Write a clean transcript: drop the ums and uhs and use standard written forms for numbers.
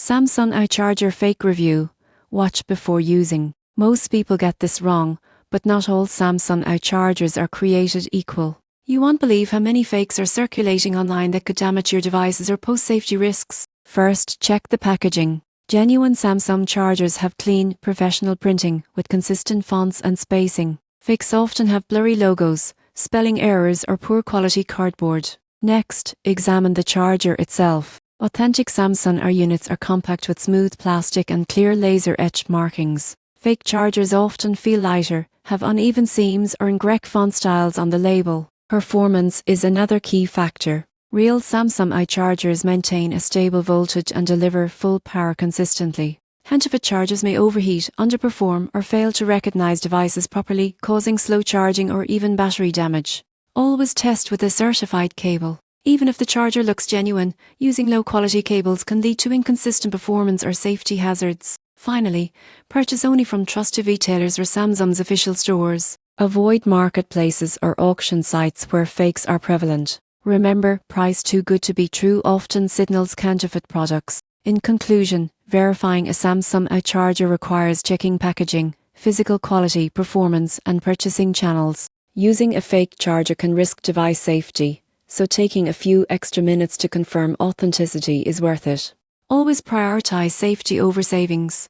Samsung iCharger fake review. Watch before using. Most people get this wrong, but not all Samsung iChargers are created equal. You won't believe how many fakes are circulating online that could damage your devices or pose safety risks. First, check the packaging. Genuine Samsung chargers have clean, professional printing with consistent fonts and spacing. Fakes often have blurry logos, spelling errors, or poor quality cardboard. Next, examine the charger itself. Authentic Samsung units are compact with smooth plastic and clear laser-etched markings. Fake chargers often feel lighter, have uneven seams, or incorrect font styles on the label. Performance is another key factor. Real Samsung iChargers maintain a stable voltage and deliver full power consistently. Counterfeit chargers may overheat, underperform, or fail to recognize devices properly, causing slow charging or even battery damage. Always test with a certified cable. Even if the charger looks genuine, using low-quality cables can lead to inconsistent performance or safety hazards. Finally, purchase only from trusted retailers or Samsung's official stores. Avoid marketplaces or auction sites where fakes are prevalent. Remember, price too good to be true often signals counterfeit products. In conclusion, verifying a Samsung iCharger requires checking packaging, physical quality, performance, and purchasing channels. Using a fake charger can risk device safety, so taking a few extra minutes to confirm authenticity is worth it. Always prioritize safety over savings.